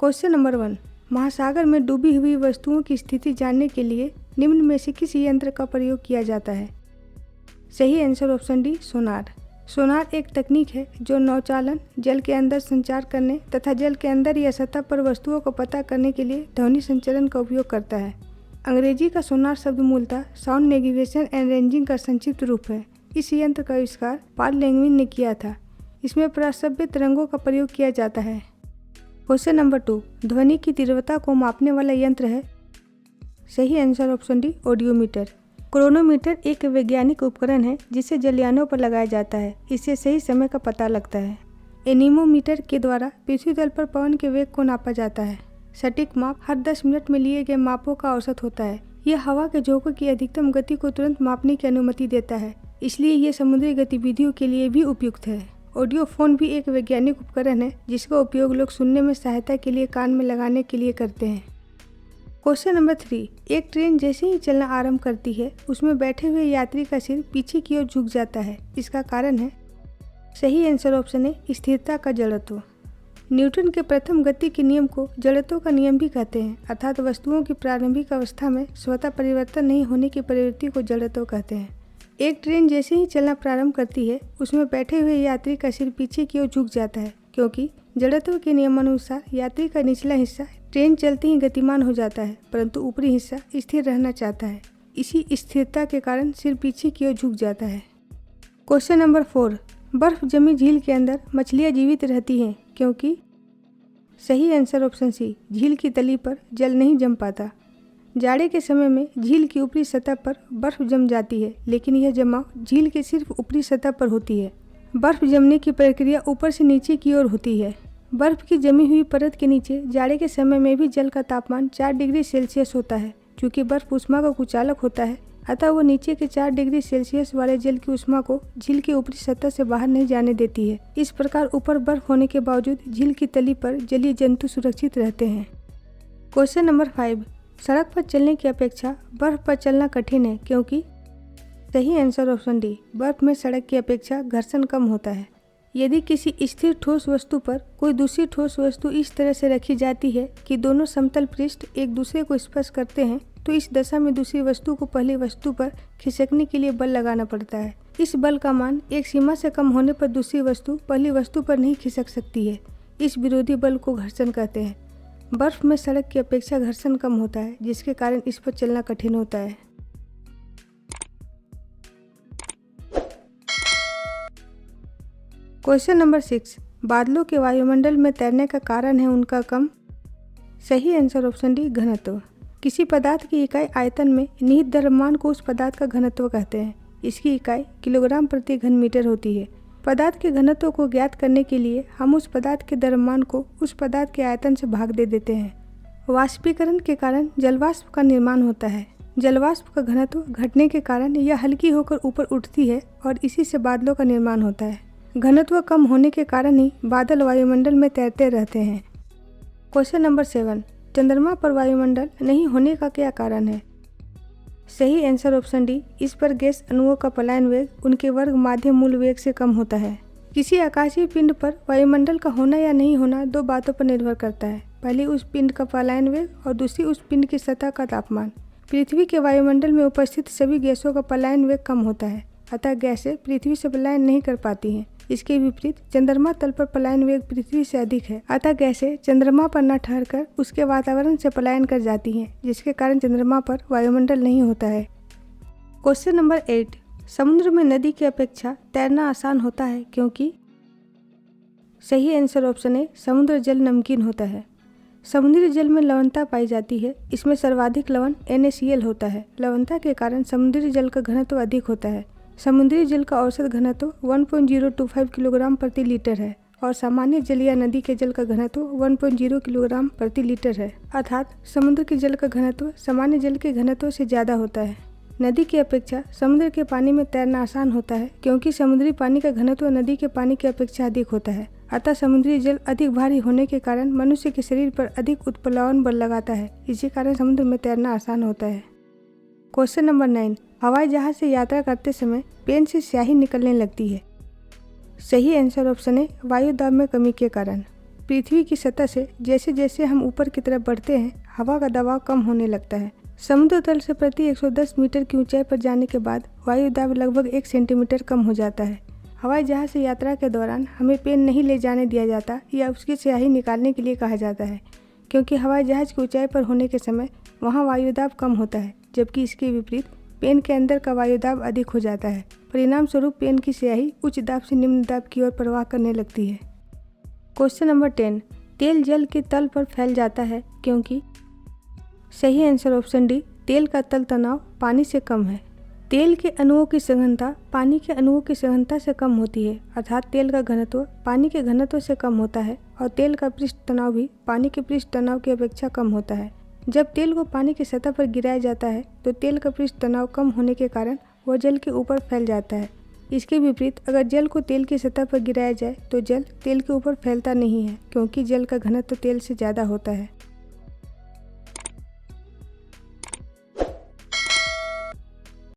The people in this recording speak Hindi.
क्वेश्चन नंबर 1, महासागर में डूबी हुई वस्तुओं की स्थिति जानने के लिए निम्न में से किस यंत्र का प्रयोग किया जाता है? सही आंसर ऑप्शन डी, सोनार। सोनार एक तकनीक है जो नौचालन, जल के अंदर संचार करने तथा जल के अंदर या सतह पर वस्तुओं को पता करने के लिए ध्वनि संचरण का उपयोग करता है। अंग्रेजी का सोनार शब्द मूलतः साउंड नेविगेशन एंड रेंजिंग का संक्षिप्त रूप है। इस यंत्र का आविष्कार पॉल लैंगविन ने किया था। इसमें प्रासभ्य तरंगों का प्रयोग किया जाता है। क्वेश्चन नंबर 2, ध्वनि की तीव्रता को मापने वाला यंत्र है? सही answer option D, audiometer. Chronometer एक वैज्ञानिक उपकरण है जिसे जलयानों पर लगाया जाता है। इससे सही समय का पता लगता है। एनीमोमीटर के द्वारा पृथ्वी तल पर पवन के वेग को नापा जाता है। सटीक माप हर 10 मिनट में लिए गए मापों का औसत होता है। यह हवा के झोंकों की अधिकतम गति को तुरंत मापने की अनुमति देता है, इसलिए यह समुद्री गतिविधियों के लिए भी उपयुक्त है। ऑडियोफोन भी एक वैज्ञानिक उपकरण है जिसका उपयोग लोग सुनने में सहायता के लिए कान में लगाने के लिए करते हैं। क्वेश्चन नंबर 3, एक ट्रेन जैसे ही चलना आरंभ करती है उसमें बैठे हुए यात्री का सिर पीछे की ओर झुक जाता है। इसका कारण है? सही आंसर ऑप्शन है, स्थिरता का जड़त्व। न्यूटन के प्रथम गति के नियम को जड़त्व का नियम भी कहते हैं, अर्थात वस्तुओं की प्रारंभिक अवस्था में स्वतः परिवर्तन नहीं होने की प्रवृत्ति को जड़त्व कहते हैं। एक ट्रेन जैसे ही चलना प्रारंभ करती है उसमें बैठे हुए यात्री का सिर पीछे की ओर झुक जाता है, क्योंकि जड़त्व के नियमानुसार यात्री का निचला हिस्सा ट्रेन चलते ही गतिमान हो जाता है, परंतु ऊपरी हिस्सा स्थिर रहना चाहता है। इसी स्थिरता के कारण सिर पीछे की ओर झुक जाता है। क्वेश्चन नंबर 4, बर्फ जमी झील के अंदर मछलियाँ जीवित रहती हैं क्योंकि? सही आंसर ऑप्शन सी, झील की तली पर जल नहीं जम पाता। जाड़े के समय में झील की ऊपरी सतह पर बर्फ जम जाती है, लेकिन यह जमाव झील के सिर्फ ऊपरी सतह पर होती है। बर्फ जमने की प्रक्रिया ऊपर से नीचे की ओर होती है। बर्फ की जमी हुई परत के नीचे जाड़े के समय में भी जल का तापमान 4 डिग्री सेल्सियस होता है। चूँकि बर्फ ऊष्मा का कुचालक होता है, अतः वो नीचे के 4 डिग्री सेल्सियस वाले जल की ऊष्मा को झील की ऊपरी सतह से बाहर नहीं जाने देती है। इस प्रकार ऊपर बर्फ होने के बावजूद झील की तली पर जलीय जंतु सुरक्षित रहते हैं। क्वेश्चन नंबर 5, सड़क पर चलने की अपेक्षा बर्फ पर चलना कठिन है क्योंकि? सही आंसर ऑप्शन डी, बर्फ में सड़क की अपेक्षा घर्षण कम होता है। यदि किसी स्थिर ठोस वस्तु पर कोई दूसरी ठोस वस्तु इस तरह से रखी जाती है कि दोनों समतल पृष्ठ एक दूसरे को स्पर्श करते हैं, तो इस दशा में दूसरी वस्तु को पहली वस्तु पर खिसकने के लिए बल लगाना पड़ता है। इस बल का मान एक सीमा से कम होने पर दूसरी वस्तु पहली वस्तु पर नहीं खिसक सकती है। इस विरोधी बल को घर्षण कहते हैं। बर्फ में सड़क की अपेक्षा घर्षण कम होता है, जिसके कारण इस पर चलना कठिन होता है। क्वेश्चन नंबर 6, बादलों के वायुमंडल में तैरने का कारण है उनका कम? सही आंसर ऑप्शन डी, घनत्व। किसी पदार्थ की इकाई आयतन में निहित द्रव्यमान को उस पदार्थ का घनत्व कहते हैं। इसकी इकाई किलोग्राम प्रति घन मीटर होती है। पदार्थ के घनत्व को ज्ञात करने के लिए हम उस पदार्थ के द्रव्यमान को उस पदार्थ के आयतन से भाग दे देते हैं। वाष्पीकरण के कारण जलवाष्प का निर्माण होता है। जलवाष्प का घनत्व घटने के कारण यह हल्की होकर ऊपर उठती है और इसी से बादलों का निर्माण होता है। घनत्व कम होने के कारण ही बादल वायुमंडल में तैरते रहते हैं। क्वेश्चन नंबर 7, चंद्रमा पर वायुमंडल नहीं होने का क्या कारण है? सही आंसर ऑप्शन डी, इस पर गैस अणुओं का पलायन वेग उनके वर्ग माध्य मूल वेग से कम होता है। किसी आकाशीय पिंड पर वायुमंडल का होना या नहीं होना 2 बातों पर निर्भर करता है। पहली उस पिंड का पलायन वेग और दूसरी उस पिंड की सतह का तापमान। पृथ्वी के वायुमंडल में उपस्थित सभी गैसों का पलायन वेग कम होता है, अतः गैसें पृथ्वी से पलायन नहीं कर पाती हैं। इसके विपरीत चंद्रमा तल पर पलायन वेग पृथ्वी से अधिक है, अतः गैसें चंद्रमा पर न ठहरकर उसके वातावरण से पलायन कर जाती हैं, जिसके कारण चंद्रमा पर वायुमंडल नहीं होता है। क्वेश्चन नंबर 8, समुद्र में नदी की अपेक्षा तैरना आसान होता है क्योंकि? सही आंसर ऑप्शन है, समुद्र जल नमकीन होता है। समुद्री जल में लवणता पाई जाती है। इसमें सर्वाधिक लवण NaCl होता है। लवणता के कारण समुद्री जल का घनत्व अधिक होता है। समुद्री जल का औसत घनत्व 1.025 किलोग्राम प्रति लीटर है और सामान्य जल या नदी के जल का घनत्व 1.0 किलोग्राम प्रति लीटर है, अर्थात समुद्र के जल का घनत्व सामान्य जल के घनत्व से ज़्यादा होता है। नदी की अपेक्षा समुद्र के पानी में तैरना आसान होता है क्योंकि समुद्री पानी का घनत्व नदी के पानी की अपेक्षा अधिक होता है, अतः समुद्री जल अधिक भारी होने के कारण मनुष्य के शरीर पर अधिक उत्प्लावन बल लगाता है। इसी कारण समुद्र में तैरना आसान होता है। क्वेश्चन नंबर 9, हवाई जहाज से यात्रा करते समय पेन से स्याही निकलने लगती है। सही आंसर ऑप्शन है, वायु दाब में कमी के कारण। पृथ्वी की सतह से जैसे जैसे हम ऊपर की तरफ बढ़ते हैं, हवा का दबाव कम होने लगता है। समुद्र तल से प्रति 110 मीटर की ऊंचाई पर जाने के बाद वायु दाब लगभग 1 सेंटीमीटर कम हो जाता है। हवाई जहाज से यात्रा के दौरान हमें पेन नहीं ले जाने दिया जाता या उसकी स्याही निकालने के लिए कहा जाता है, क्योंकि हवाई जहाज की ऊंचाई पर होने के समय वहाँ वायुदाब कम होता है, जबकि इसके विपरीत पेन के अंदर का वायुदाब अधिक हो जाता है। परिणाम स्वरूप पेन की स्याही उच्च दाब से निम्न दाब की ओर प्रवाह करने लगती है। क्वेश्चन नंबर 10, तेल जल के तल पर फैल जाता है क्योंकि? सही आंसर ऑप्शन डी, तेल का तल तनाव पानी से कम है। तेल के अणुओं की सघनता पानी के अणुओं की सघनता से कम होती है, अर्थात तेल का घनत्व पानी के घनत्व से कम होता है और तेल का पृष्ठ तनाव भी पानी के पृष्ठ तनाव की अपेक्षा कम होता है। जब तेल को पानी की सतह पर गिराया जाता है तो तेल का पृष्ठ तनाव कम होने के कारण वह जल के ऊपर फैल जाता है। इसके विपरीत अगर जल को तेल की सतह पर गिराया जाए तो जल तेल के ऊपर फैलता नहीं है, क्योंकि जल का घनत्व तेल से ज़्यादा होता है।